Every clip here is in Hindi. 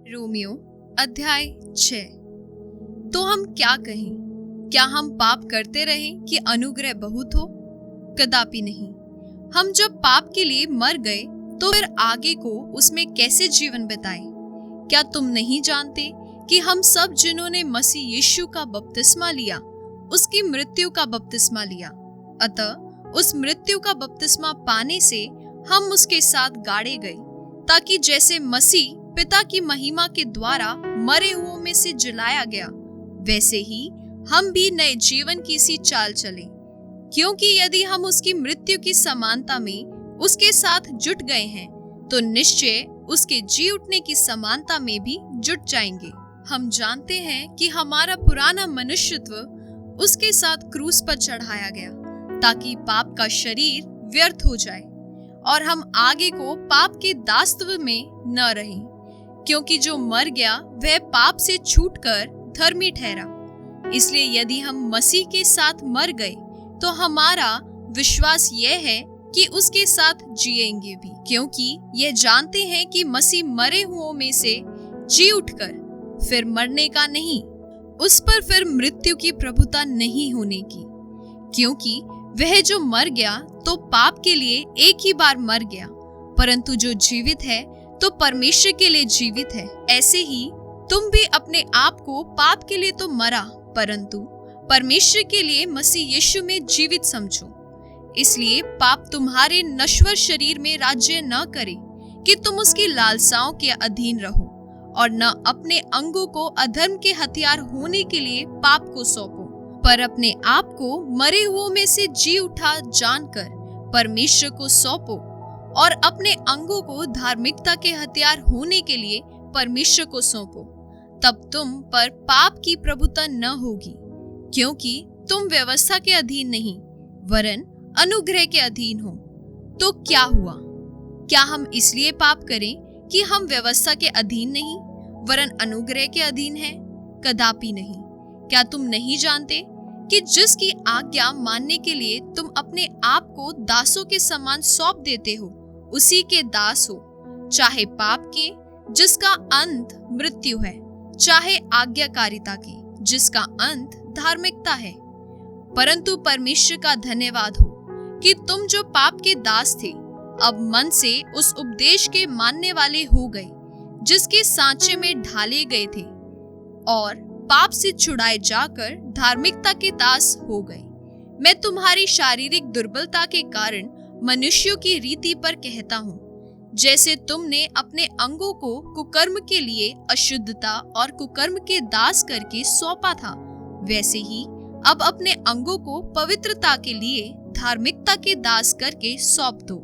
रोमियो अध्याय 6। तो हम क्या कहें? क्या हम पाप करते रहें कि अनुग्रह बहुत हो? कदापि नहीं। हम जब पाप के लिए मर गए तो फिर आगे को उसमें कैसे जीवन बिताएं? क्या तुम नहीं जानते कि हम सब जिन्होंने मसीह यीशु का बपतिस्मा लिया उसकी मृत्यु का बपतिस्मा लिया, अतः उस मृत्यु का बपतिस्मा पाने से हम उसके साथ गाड़े गए, ताकि जैसे मसीह पिता की महिमा के द्वारा मरे हुओं में से जिलाया गया, वैसे ही हम भी नए जीवन की सी चाल चलें। क्योंकि यदि हम उसकी मृत्यु की समानता में उसके साथ जुट गए हैं, तो निश्चय उसके जी उठने की समानता में भी जुट जाएंगे। हम जानते हैं कि हमारा पुराना मनुष्यत्व उसके साथ क्रूस पर चढ़ाया गया, ताकि पाप का शरीर व्यर्थ हो जाए और हम आगे को पाप के दासत्व में न रहें। क्योंकि जो मर गया वह पाप से छूटकर धर्मी ठहरा। इसलिए यदि हम मसीह के साथ मर गए तो हमारा विश्वास यह है कि उसके साथ जिएंगे भी, क्योंकि यह जानते हैं कि मसीह मरे हुओं में से जी उठकर फिर मरने का नहीं, उस पर फिर मृत्यु की प्रभुता नहीं होने की। क्योंकि वह जो मर गया तो पाप के लिए एक ही बार मर गया, परंतु जो जीवित है तो परमेश्वर के लिए जीवित है। ऐसे ही तुम भी अपने आप को पाप के लिए तो मरा, परंतु परमेश्वर के लिए मसीह यीशु में जीवित समझो। इसलिए पाप तुम्हारे नश्वर शरीर में राज्य न करे कि तुम उसकी लालसाओं के अधीन रहो, और न अपने अंगों को अधर्म के हथियार होने के लिए पाप को सौंपो, पर अपने आप को मरे हुओं में से जी उठा जानकर परमेश्वर को सौंपो, और अपने अंगों को धार्मिकता के हथियार होने के लिए परमेश्वर को सौंपो। तब तुम पर पाप की प्रभुता न होगी, क्योंकि तुम व्यवस्था के अधीन नहीं वरन अनुग्रह के अधीन हो। तो क्या हुआ? क्या हम इसलिए पाप करें कि हम व्यवस्था के अधीन नहीं वरन अनुग्रह के अधीन हैं? कदापि नहीं। क्या तुम नहीं जानते कि जिसकी आज्ञा मानने के लिए तुम अपने आप को दासों के समान सौंप देते हो, उसी के दास हो, चाहे पाप के जिसका अंत मृत्यु है, चाहे आज्ञाकारिता के जिसका अंत धार्मिकता है। परंतु परमेश्वर का धन्यवाद हो कि तुम जो पाप के दास थे, अब मन से उस उपदेश के मानने वाले हो गए जिसके सांचे में ढाले गए थे, और पाप से छुड़ाए जाकर धार्मिकता के दास हो गए। मैं तुम्हारी शारीरिक दुर्बलता के कारण मनुष्यों की रीति पर कहता हूँ, जैसे तुमने अपने अंगों को कुकर्म के लिए अशुद्धता और कुकर्म के दास करके सौंपा था, वैसे ही अब अपने अंगों को पवित्रता के लिए धार्मिकता के दास करके सौंप दो।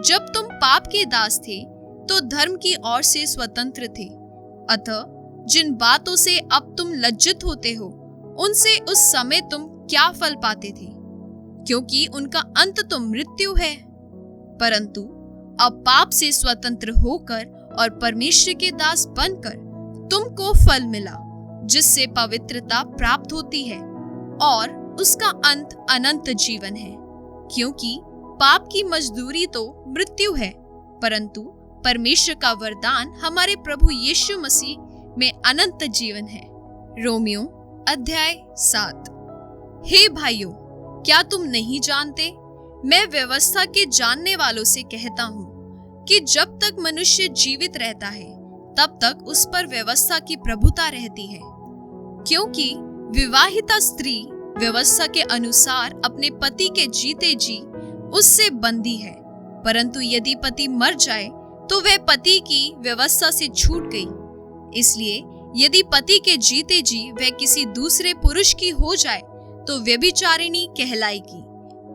जब तुम पाप के दास थे तो धर्म की ओर से स्वतंत्र थे, अतः जिन बातों से अब तुम लज्जित होते हो, उनसे उस समय तुम क्या फल पाते थे? क्योंकि उनका अंत तो मृत्यु है। परंतु अब पाप से स्वतंत्र होकर और परमेश्वर के दास बनकर तुमको फल मिला, जिससे पवित्रता प्राप्त होती है, और उसका अंत अनंत जीवन है। क्योंकि पाप की मजदूरी तो मृत्यु है, परंतु परमेश्वर का वरदान हमारे प्रभु यीशु मसीह में अनंत जीवन है। रोमियो अध्याय 7। हे भाइयों, क्या तुम नहीं जानते? मैं व्यवस्था के जानने वालों से कहता हूँ कि जब तक मनुष्य जीवित रहता है तब तक उस पर व्यवस्था की प्रभुता रहती है। क्योंकि विवाहिता स्त्री व्यवस्था के अनुसार अपने पति के जीते जी उससे बंधी है, परंतु यदि पति मर जाए तो वह पति की व्यवस्था से छूट गई। इसलिए यदि पति के जीते जी वह किसी दूसरे पुरुष की हो जाए तो व्यभिचारिणी कहलाएगी,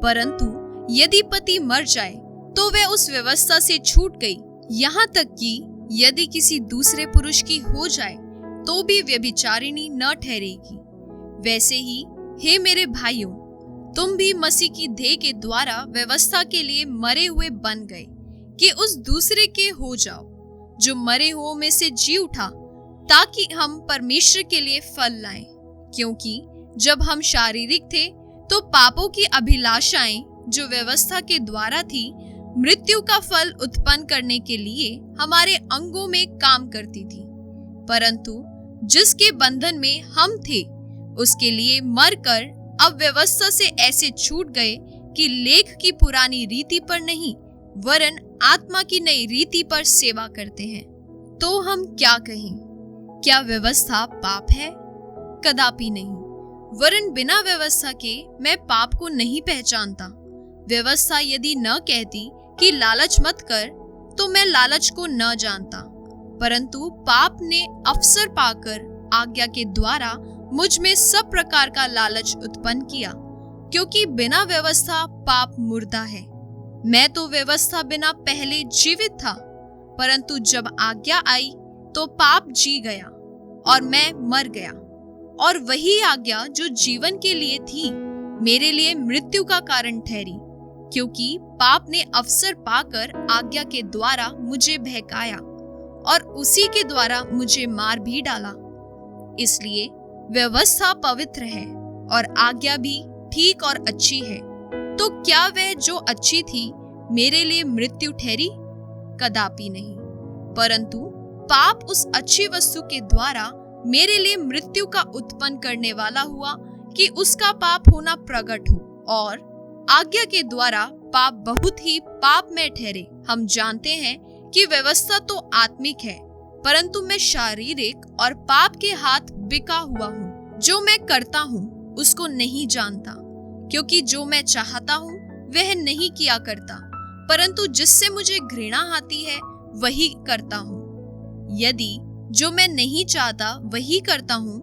परंतु यदि पति मर जाए तो वह उस व्यवस्था से छूट गई। यहाँ तक कि यदि किसी दूसरे पुरुष की हो जाए तो भी व्यभिचारिणी न ठहरेगी। वैसे ही हे मेरे भाइयों, तुम भी मसीह की देह के द्वारा व्यवस्था के लिए मरे हुए बन गए कि उस दूसरे के हो जाओ जो मरे हुओं में से जी उठा, ताकि हम परमेश्वर के लिए फल लाएं। क्योंकि जब हम शारीरिक थे तो पापों की अभिलाषाएं जो व्यवस्था के द्वारा थी, मृत्यु का फल उत्पन्न करने के लिए हमारे अंगों में काम करती थी। परंतु जिसके बंधन में हम थे उसके लिए मरकर अब व्यवस्था से ऐसे छूट गए कि लेख की पुरानी रीति पर नहीं वरन आत्मा की नई रीति पर सेवा करते हैं। तो हम क्या कहें? क्या व्यवस्था पाप है? कदापि नहीं, वरन बिना व्यवस्था के मैं पाप को नहीं पहचानता। व्यवस्था यदि न कहती कि लालच मत कर, तो मैं लालच को न जानता, परंतु पाप ने अवसर पाकर आज्ञा के द्वारा मुझ में सब प्रकार का लालच उत्पन्न किया, क्योंकि बिना व्यवस्था पाप मुर्दा है। मैं तो व्यवस्था बिना पहले जीवित था, परंतु जब आज्ञा आई तो पाप जी गया और मैं मर गया। और वही आज्ञा जो जीवन के लिए थी मेरे लिए मृत्यु का कारण ठहरी, क्योंकि पाप ने अवसर पाकर आज्ञा के द्वारा मुझे बहकाया और उसी के द्वारा मुझे मार भी डाला। इसलिए व्यवस्था पवित्र है और आज्ञा भी ठीक और अच्छी है। तो क्या वह जो अच्छी थी मेरे लिए मृत्यु ठहरी? कदापि नहीं, परंतु पाप उस अच्छी वस्तु के द्वारा मेरे लिए मृत्यु का उत्पन्न करने वाला हुआ कि उसका पाप होना प्रकट हो, और आज्ञा के द्वारा पाप बहुत ही पाप में ठहरे। हम जानते हैं कि व्यवस्था तो आत्मिक है, परंतु मैं शारीरिक और पाप के हाथ बिका हुआ हूँ। जो मैं करता हूँ उसको नहीं जानता, क्योंकि जो मैं चाहता हूँ वह नहीं किया करता, परंतु जिससे मुझे घृणा आती है वही करता हूँ। यदि जो मैं नहीं चाहता वही करता हूँ,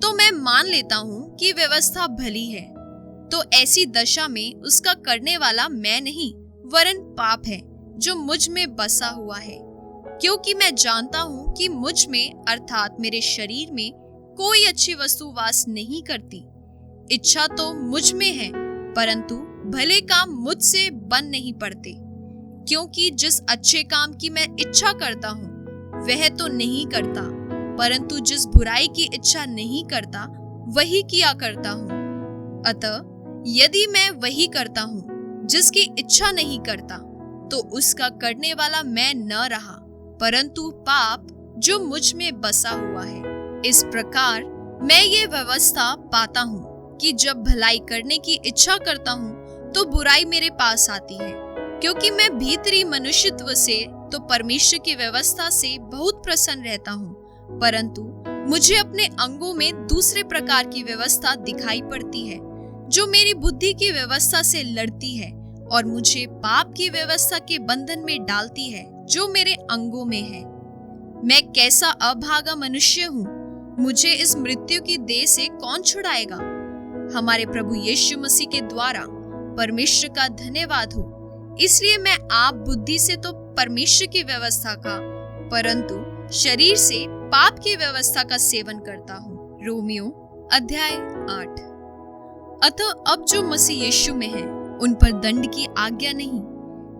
तो मैं मान लेता हूँ कि व्यवस्था भली है। तो ऐसी दशा में उसका करने वाला मैं नहीं वरन पाप है जो मुझ में बसा हुआ है। क्योंकि मैं जानता हूँ कि मुझ में अर्थात मेरे शरीर में कोई अच्छी वस्तु वास नहीं करती। इच्छा तो मुझ में है, परंतु भले काम मुझसे बन नहीं पड़ते। क्योंकि जिस अच्छे काम की मैं इच्छा करता हूँ वह तो नहीं करता, परंतु जिस बुराई की इच्छा नहीं करता वही किया करता हूँ। अतः यदि मैं वही करता हूँ जिसकी इच्छा नहीं करता, तो उसका करने वाला मैं न रहा, परंतु पाप जो मुझ में बसा हुआ है। इस प्रकार मैं ये व्यवस्था पाता हूँ कि जब भलाई करने की इच्छा करता हूँ तो बुराई मेरे पास आती है, क्योंकि मैं भीतरी मनुष्यत्व से तो परमेश्वर की व्यवस्था से बहुत प्रसन्न रहता हूँ, परंतु मुझे अपने अंगों में दूसरे प्रकार की व्यवस्था दिखाई पड़ती है जो मेरी बुद्धि की व्यवस्था से लड़ती है और मुझे पाप की व्यवस्था के बंधन में डालती है जो मेरे अंगों में है। मैं कैसा अभागा मनुष्य हूँ, मुझे इस मृत्यु की देह से कौन छुड़ाएगा? हमारे प्रभु यीशु मसीह के द्वारा परमेश्वर का धन्यवाद हो। इसलिए मैं आप बुद्धि से तो परमेश्वर की व्यवस्था का, परंतु शरीर से पाप की व्यवस्था का सेवन करता हूँ। रोमियो अध्याय 8। अतः अब जो मसीह यीशु में है उन पर दंड की आज्ञा नहीं,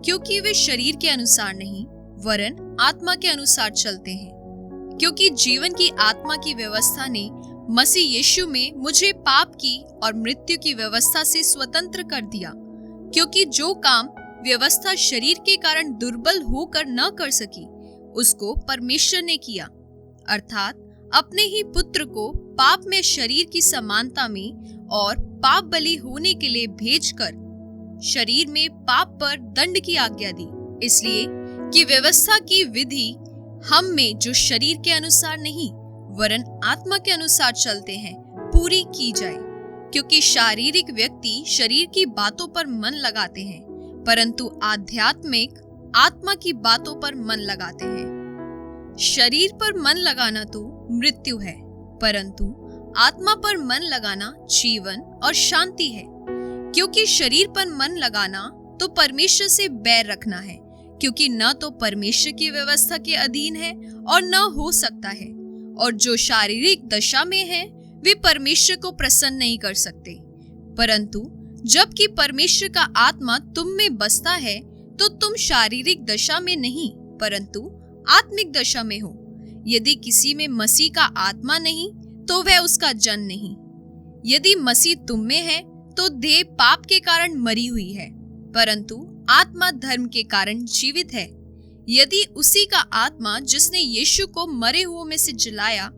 क्योंकि वे शरीर के अनुसार नहीं वरन आत्मा के अनुसार चलते हैं। क्योंकि जीवन की आत्मा की व्यवस्था ने मसीह यीशु में मुझे पाप की और मृत्यु की व्यवस्था से स्वतंत्र कर दिया। क्योंकि जो काम व्यवस्था शरीर के कारण दुर्बल होकर न कर सकी, उसको परमेश्वर ने किया, अर्थात अपने ही पुत्र को पाप में शरीर की समानता में और पाप बलि होने के लिए भेजकर शरीर में पाप पर दंड की आज्ञा दी। इसलिए कि व्यवस्था की विधि हम में जो शरीर के अनुसार नहीं वरन आत्मा के अनुसार चलते हैं पूरी की जाए। क्योंकि शारीरिक व्यक्ति शरीर की बातों पर मन लगाते हैं, परंतु आध्यात्मिक आत्मा की बातों पर मन लगाते हैं। शरीर पर मन लगाना तो मृत्यु है, परंतु आत्मा पर मन लगाना जीवन और शांति है। क्योंकि शरीर पर मन लगाना तो परमेश्वर से बैर रखना है, क्योंकि न तो परमेश्वर की व्यवस्था के अधीन है और न हो सकता है। और जो शारीरिक दशा में है वे परमेश्वर को प्रसन्न नहीं कर सकते। परंतु जबकि परमेश्वर का आत्मा तुम में बसता है तो तुम शारीरिक दशा में नहीं परंतु आत्मिक दशा में हो। यदि किसी में मसीह का आत्मा नहीं तो वह उसका जन नहीं। यदि मसीह तुम में है तो देह पाप के कारण मरी हुई है, परंतु आत्मा धर्म के कारण जीवित है। यदि उसी का आत्मा जिसने यीशु को मरे हुओं में से जिलाया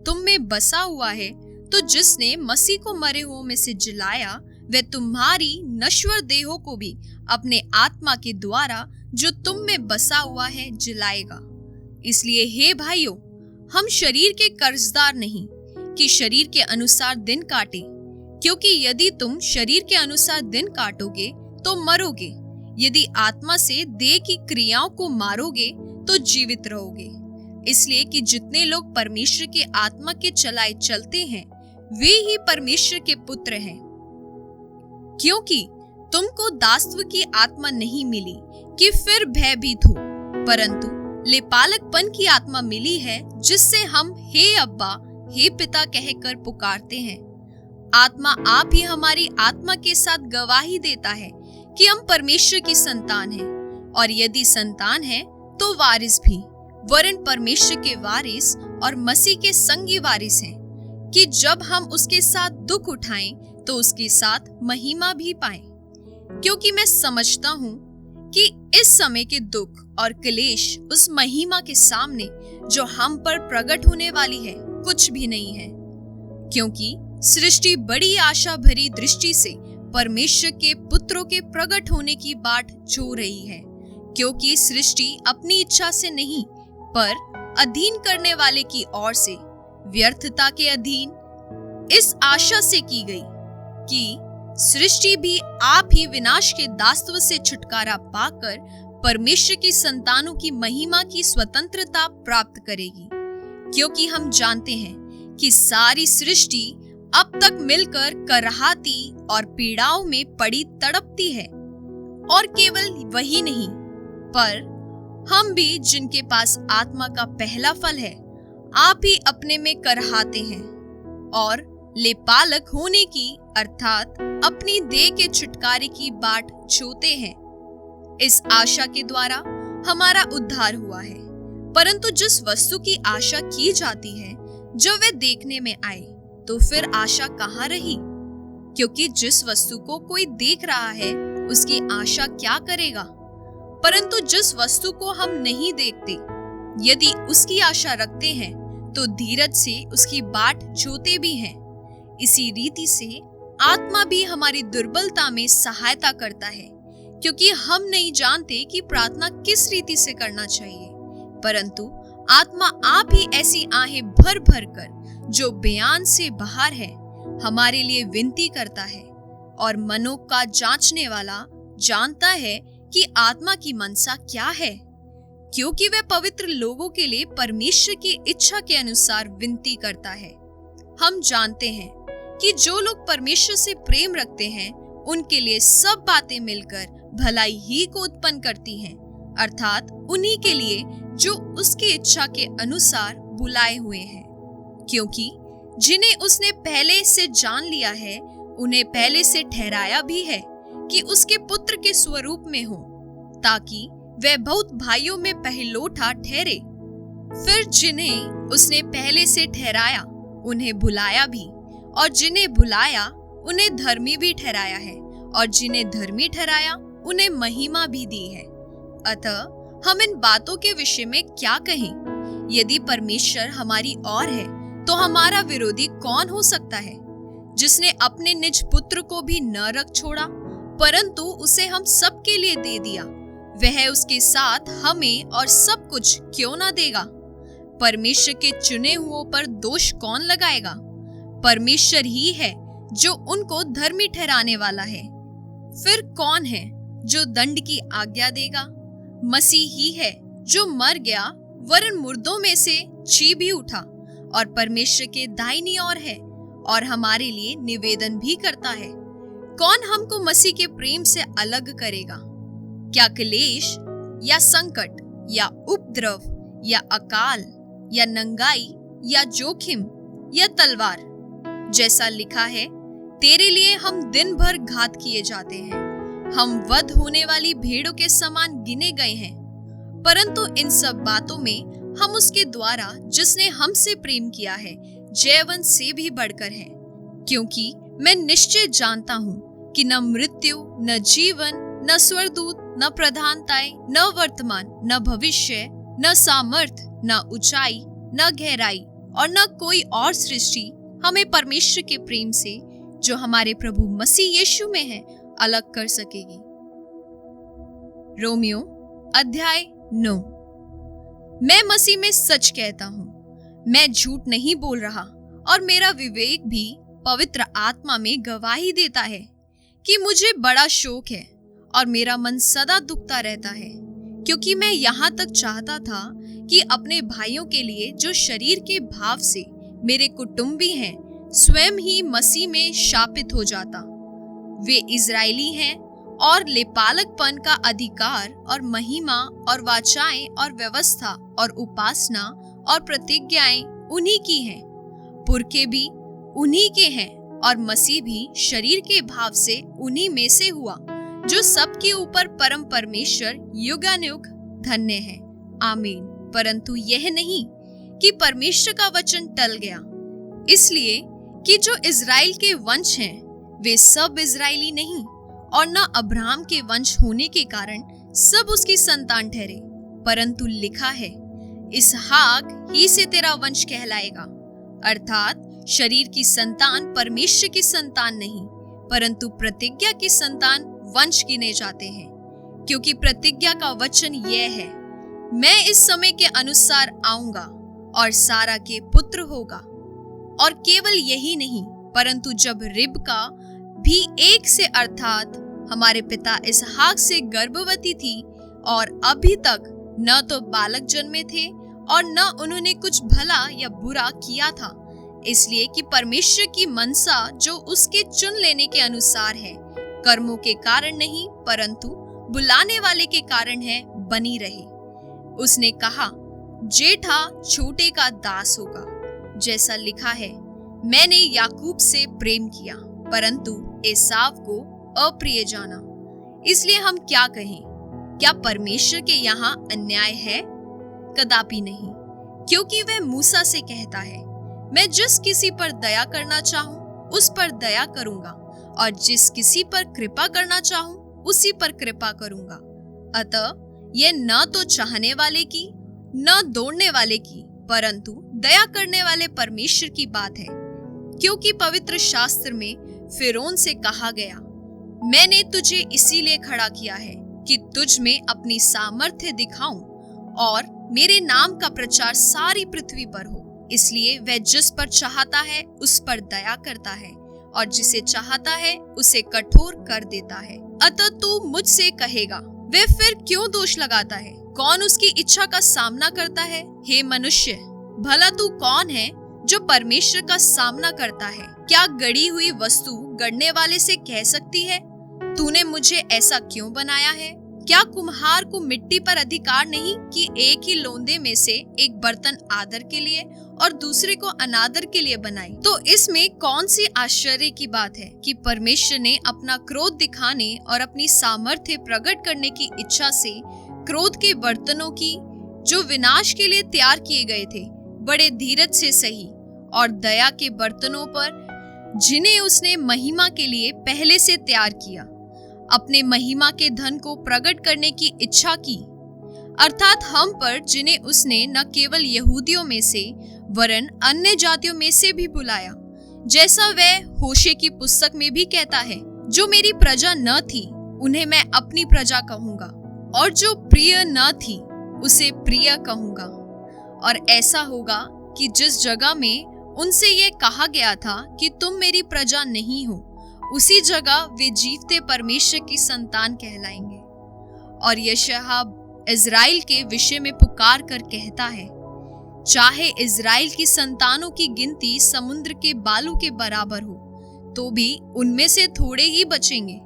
तुम में बसा हुआ है, तो जिसने मसीह को मरे हुओं में से जिलाया वह तुम्हारी नश्वर देहों को भी अपने आत्मा के द्वारा जो तुम में बसा हुआ है जिलाएगा। इसलिए हे भाइयों, हम शरीर के कर्जदार नहीं कि शरीर के अनुसार दिन काटे, क्योंकि यदि तुम शरीर के अनुसार दिन काटोगे तो मरोगे, यदि आत्मा से देह की क्रियाओं को मारोगे तो जीवित रहोगे। इसलिए कि जितने लोग परमेश्वर के आत्मा के चलाए चलते हैं वे ही परमेश्वर के पुत्र हैं। क्योंकि तुमको दासत्व की आत्मा नहीं मिली कि फिर भयभीत हो, परंतु लेपालकपन की आत्मा मिली है, जिससे हम हे अब्बा हे पिता कहकर पुकारते हैं। आत्मा आप ही हमारी आत्मा के साथ गवाही देता है कि हम परमेश्वर की संतान हैं, और यदि संतान हैं तो वारिस भी, वरन परमेश्वर के वारिस और मसीह के संगी वारिस हैं, कि जब हम उसके साथ दुख उठाएं तो उसके साथ महिमा भी पाएं। क्योंकि मैं समझता हूँ कि इस समय के दुख और क्लेश उस महिमा के सामने जो हम पर प्रकट होने वाली है कुछ भी नहीं है। क्योंकि सृष्टि बड़ी आशा भरी दृष्टि से परमेश्वर के पुत्रों के प्रकट होने की बाट जो रही है, क्योंकि सृष्टि अपनी इच्छा से नहीं पर अधीन करने वाले की ओर से व्यर्थता के अधीन इस आशा से की गई कि सृष्टि भी आप ही विनाश के दासत्व से छुटकारा पाकर परमेश्वर की संतानों की महिमा की स्वतंत्रता प्राप्त करेगी। क्योंकि हम जानते हैं कि सारी सृष्टि अब तक मिलकर कराहती और पीड़ाओं में पड़ी तड़पती है, और केवल वही नहीं पर हम भी जिनके पास आत्मा का पहला फल है आप ही अपने में कराहते हैं और लेपालक होने की अर्थात अपनी देह के छुटकारे की बाट जोते हैं। इस आशा के द्वारा हमारा उद्धार हुआ है। परंतु जिस वस्तु की आशा की जाती है जब वह देखने में आए तो फिर आशा कहाँ रही? क्योंकि जिस वस्तु को कोई देख रहा है उसकी आशा क्या करेगा? परंतु जिस वस्तु को हम नहीं देखते यदि उसकी आशा रखते हैं तो धीरज से उसकी बाट जोते भी हैं। इसी रीति से आत्मा भी हमारी दुर्बलता में सहायता करता है, क्योंकि हम नहीं जानते कि प्रार्थना किस रीति से करना चाहिए, परंतु आत्मा आप ही ऐसी आहें भर भर कर जो बयान से बाहर है हमारे लिए विनती करता है। और मनों का जांचने वाला जानता है कि आत्मा की मनसा क्या है, क्योंकि वह पवित्र लोगों के लिए परमेश्वर की इच्छा के अनुसार विनती करता है। हम जानते हैं कि जो लोग परमेश्वर से प्रेम रखते हैं उनके लिए सब बातें मिलकर भलाई ही को उत्पन्न करती हैं, अर्थात उन्हीं के लिए जो उसकी इच्छा के अनुसार बुलाए हुए हैं। क्योंकि जिन्हें उसने पहले से जान लिया है उन्हें पहले से ठहराया भी है कि उसके पुत्र के स्वरूप में हो, ताकि वह बहुत भाइयों में पहलोठा ठहरे। फिर जिन्हें उसने पहले से ठहराया उन्हें बुलाया भी, और जिन्हें बुलाया उन्हें धर्मी भी ठहराया है, और जिन्हें धर्मी ठहराया उन्हें महिमा भी दी है। अतः हम इन बातों के विषय में क्या कहें? यदि परमेश्वर हमारी ओर है तो हमारा विरोधी कौन हो सकता है? जिसने अपने निज पुत्र को भी न रख छोड़ा परंतु उसे हम सबके लिए दे दिया, वह उसके साथ हमें और सब कुछ क्यों ना देगा? परमेश्वर के चुने हुओं पर दोष कौन लगाएगा? परमेश्वर ही है जो उनको धर्मी ठहराने वाला है। फिर कौन है जो दंड की आज्ञा देगा? मसीह ही है जो मर गया वरन मुर्दों में से जी भी उठा और परमेश्वर के दाहिनी ओर है और हमारे लिए निवेदन भी करता है। कौन हमको मसीह के प्रेम से अलग करेगा? क्या क्लेश या संकट या उपद्रव या अकाल या नंगाई या जोखिम या तलवार? जैसा लिखा है, तेरे लिए हम दिन भर घात किए जाते हैं, हम वध होने वाली भेड़ों के समान गिने गए हैं। परंतु इन सब बातों में हम उसके द्वारा जिसने हमसे प्रेम किया है जयवंत से भी बढ़कर है। क्योंकि मैं निश्चय जानता हूँ कि न मृत्यु न जीवन न स्वर्गदूत न प्रधानताएं, न वर्तमान, न भविष्य, न सामर्थ, न ऊंचाई, न गहराई और न कोई और सृष्टि हमें परमेश्वर के प्रेम से जो हमारे प्रभु मसीह यीशु में है अलग कर सकेगी। रोमियो अध्याय 9। मैं मसीह में सच कहता हूँ, मैं झूठ नहीं बोल रहा और मेरा विवेक भी पवित्र आत्मा में गवाही देता है कि मुझे बड़ा शोक है और मेरा मन सदा दुखता रहता है, क्योंकि मैं यहाँ तक चाहता था कि अपने भाइयों के लिए जो शरीर के भाव से मेरे कुटुंबी हैं स्वयं ही मसीह में शापित हो जाता। वे इजरायली हैं और लेपालकपन का अधिकार और महिमा और वाचाएं और व्यवस्था और उपासना और प्रतिज्ञाएं उन्हीं की हैं। पुरखे भी उन्हीं के हैं और मसीह भी शरीर के भाव से उन्हीं में से हुआ, जो सबके ऊपर परम परमेश्वर युगानुयुग धन्य है। आमीन। परंतु यह नहीं कि परमेश्वर का वचन टल गया, इसलिए कि जो इजराइल के वंश हैं वे सब इजरायली नहीं और न अब्राहम के वंश होने के कारण सब उसकी संतान ठहरे, परंतु लिखा है इसहाक ही से तेरा वंश कहलाएगा। अर्थात शरीर की संतान परमेश्वर की संतान नहीं, परंतु प्रतिज्ञा की संतान वंश गिने जाते हैं, क्योंकि प्रतिज्ञा का वचन यह है, मैं इस समय के अनुसार आऊंगा और सारा के पुत्र होगा। और केवल यही नहीं, परंतु जब रिबका भी एक से अर्थात हमारे पिता इसहाक से गर्भवती थी और अभी तक न तो बालक जन्मे थे और न उन्होंने कुछ भला या बुरा किया था, इसलिए कि परमेश्वर की मनसा जो उसके चुन लेने के अनुसार है, कर्मों के कारण नहीं परंतु बुलाने वाले के कारण है, बनी रहे। उसने कहा, जेठा छोटे का दास होगा, जैसा लिखा है, मैंने याकूब से प्रेम किया परंतु एसाव को अप्रिय जाना। इसलिए हम क्या कहें? क्या परमेश्वर के यहाँ अन्याय है? कदापि नहीं, क्योंकि वह मूसा से कहता है, मैं जिस किसी पर दया करना चाहूं उस पर दया करूंगा और जिस किसी पर कृपा करना चाहूं उसी पर कृपा करूंगा। अतः यह न तो चाहने वाले की न दौड़ने वाले की परंतु दया करने वाले परमेश्वर की बात है, क्योंकि पवित्र शास्त्र में फिरौन से कहा गया, मैंने तुझे इसीलिए खड़ा किया है कि तुझ में अपनी सामर्थ्य दिखाऊं और मेरे नाम का प्रचार सारी पृथ्वी पर हो। इसलिए वह जिस पर चाहता है उस पर दया करता है और जिसे चाहता है उसे कठोर कर देता है। अतः तू मुझसे कहेगा, वह फिर क्यों दोष लगाता है? कौन उसकी इच्छा का सामना करता है? हे मनुष्य, भला तू कौन है जो परमेश्वर का सामना करता है? क्या गढ़ी हुई वस्तु गढ़ने वाले से कह सकती है, तूने मुझे ऐसा क्यों बनाया है? क्या कुम्हार को मिट्टी पर अधिकार नहीं कि एक ही लोंदे में से एक बर्तन आदर के लिए और दूसरे को अनादर के लिए बनाए? तो इसमें कौन सी आश्चर्य की बात है कि परमेश्वर ने अपना क्रोध दिखाने और अपनी सामर्थ्य प्रकट करने की इच्छा से क्रोध के बर्तनों की जो विनाश के लिए तैयार किए गए थे बड़े धीरज से सही, और दया के बर्तनों पर जिन्हें उसने महिमा के लिए पहले से तैयार किया, अपने महिमा के धन को प्रकट करने की इच्छा की, अर्थात हम पर जिन्हें उसने न केवल यहूदियों में से वरन अन्य जातियों में से भी बुलाया, जैसा वह होशे की पुस्तक में भी कहता है, जो मेरी प्रजा न थी उन्हें मैं अपनी प्रजा कहूंगा और जो प्रिय न थी उसे प्रिय कहूंगा। और ऐसा होगा कि जिस जगह में उनसे यह कहा गया था कि तुम मेरी प्रजा नहीं हो, उसी जगह वे जीवते परमेश्वर की संतान कहलाएंगे। और यशायाह इज़राइल के विषय में पुकार कर कहता है, चाहे इज़राइल की संतानों की गिनती समुद्र के बालू के बराबर हो, तो भी उनमें से थोड़े ही बचेंगे,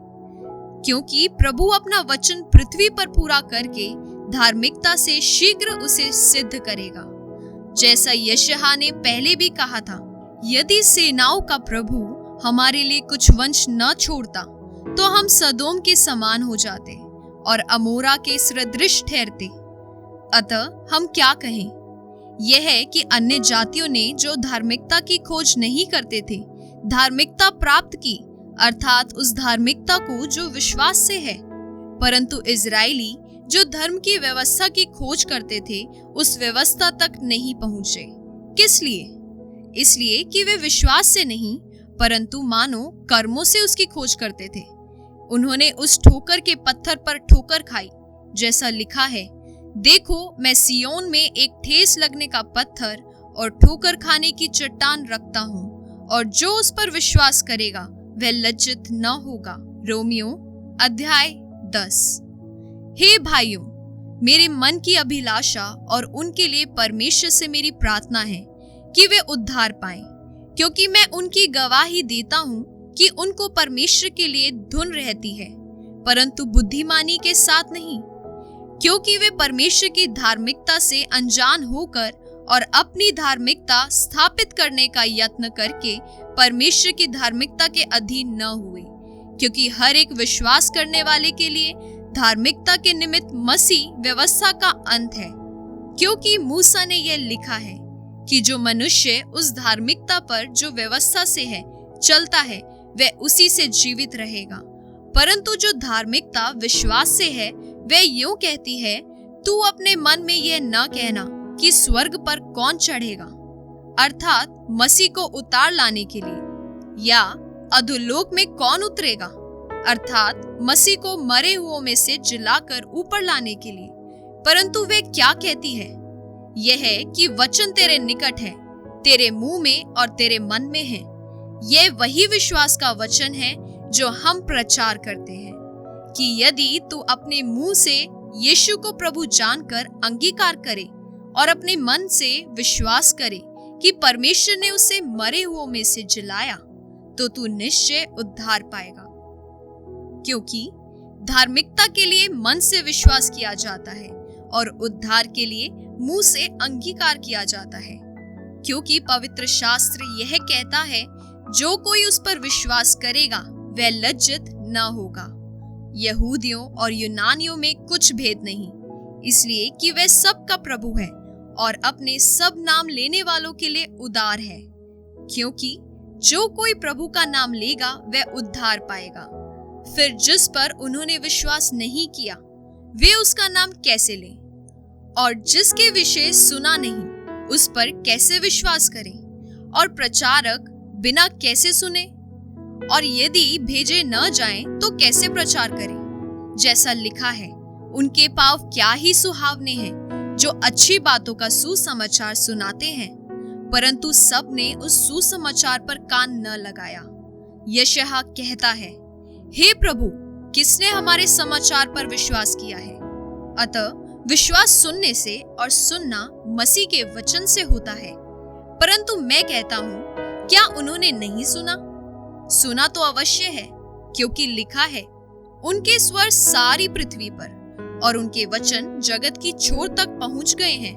क्योंकि प्रभु अपना वचन पृथ्वी पर पूरा करके धार्मिकता से शीघ्र उसे सिद्ध करेगा। जैसा यशायाह ने पहले भी कहा था, यदि सेनाओं का प्रभु हमारे लिए कुछ वंश न छोड़ता तो हम सदोम के समान हो जाते और अमोरा के सदृश ठहरते। अतः हम क्या कहें? यह है कि अन्य जातियों ने जो धार्मिकता की खोज नहीं करते थे धार्मिकता प्राप्त की, अर्थात उस धार्मिकता को जो विश्वास से है। परंतु इजरायली जो धर्म की व्यवस्था की खोज करते थे उस व्यवस्था तक नहीं पहुंचे। किस लिए? इसलिए कि वे विश्वास से नहीं परंतु मानो कर्मों से उसकी खोज करते थे। उन्होंने उस ठोकर के पत्थर पर ठोकर खाई, जैसा लिखा है, देखो मैं सियोन में एक ठेस लगने का पत्थर और ठोकर खाने की चट्टान रखता हूँ, और जो उस पर विश्वास करेगा वह लज्जित न होगा। रोमियो अध्याय 10। हे भाइयों, मेरे मन की अभिलाषा और उनके लिए परमेश्वर से मेरी प्रार्थना है कि वे उद्धार पाएं, क्योंकि मैं उनकी गवाही देता हूँ कि उनको परमेश्वर के लिए धुन रहती है, परंतु बुद्धिमानी के साथ नहीं, क्योंकि वे परमेश्वर की धार्मिकता से अनजान होकर और अपनी धार्मिकता स्थापित करने का यत्न करके परमेश्वर की धार्मिकता के अधीन न हुए। क्योंकि हर एक विश्वास करने वाले के लिए धार्मिकता के निमित्त मसीह व्यवस्था का अंत है, क्योंकि मूसा ने यह लिखा है कि जो मनुष्य उस धार्मिकता पर जो व्यवस्था से है चलता है वह उसी से जीवित रहेगा। परंतु जो धार्मिकता विश्वास से है वह यूं कहती है, तू अपने मन में यह न कहना कि स्वर्ग पर कौन चढ़ेगा, अर्थात मसीह को उतार लाने के लिए, या अधोलोक में कौन उतरेगा, अर्थात मसीह को मरे हुओं में से जिलाकर ऊपर लाने के लिए। परंतु वे क्या कहती है? यह है कि वचन तेरे निकट है, तेरे मुंह में और तेरे मन में है। यह वही विश्वास का वचन है जो हम प्रचार करते हैं कि यदि तू अपने मुंह से यीशु को प्रभु जानकर अंगीकार करे और अपने मन से विश्वास करे कि परमेश्वर ने उसे मरे हुओं में से जिलाया, तो तू निश्चय उद्धार पाएगा। क्योंकि धार्मिकता के लिए मन से विश्वास किया जाता है और उद्धार के लिए मुंह से अंगीकार किया जाता है। क्योंकि पवित्र शास्त्र यह कहता है, जो कोई उस पर विश्वास करेगा वह लज्जित न होगा। यहूदियों और यूनानियों में कुछ भेद नहीं, इसलिए कि वह सब का प्रभु है और अपने सब नाम लेने वालों के लिए उदार है। क्योंकि जो कोई प्रभु का नाम लेगा वह उद्धार पाएगा। फिर जिस पर उन्होंने विश्वास नहीं किया वे उसका नाम कैसे लें? और जिसके विषय सुना नहीं उस पर कैसे विश्वास करें? और प्रचारक बिना कैसे सुने? और यदि भेजे न जाएं तो कैसे प्रचार करें? जैसा लिखा है, उनके पाँव क्या ही सुहावने हैं जो अच्छी बातों का सुसमाचार सुनाते हैं, परंतु सब ने उस सुसमाचार पर कान न लगाया। यशायाह कहता है, हे प्रभु, किसने हमारे समाचार पर विश्वास किया है? अतः विश्वास सुनने से और सुनना मसीह के वचन से होता है। परंतु मैं कहता हूँ, क्या उन्होंने नहीं सुना? सुना तो अवश्य है, क्योंकि लिखा है, उनके स्वर सारी पृथ्वी पर और उनके वचन जगत की छोर तक पहुंच गए हैं।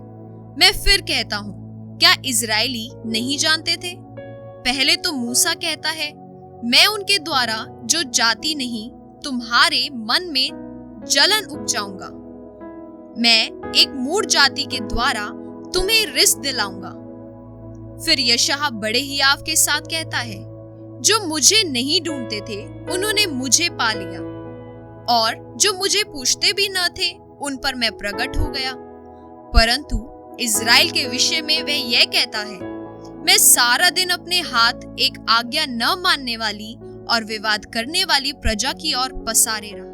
मैं फिर कहता हूँ, क्या इजरायली नहीं जानते थे? पहले तो मूसा कहता है, मैं उनके द्वारा जो जाति नहीं तुम्हारे मन में जलन उपजाऊंगा, मैं एक मूढ़ जाति के द्वारा तुम्हें रिस दिलाऊंगा। फिर यशायाह बड़े हियाव के साथ कहता है, जो मुझे नहीं ढूंढते थे उन्होंने मुझे पा लिया, और जो मुझे पूछते भी न थे उन पर मैं प्रकट हो गया। परंतु इजराइल के विषय में वह यह कहता है, मैं सारा दिन अपने हाथ एक आज्ञा न मानने वाली और विवाद करने वाली प्रजा की ओर पसारे रहा।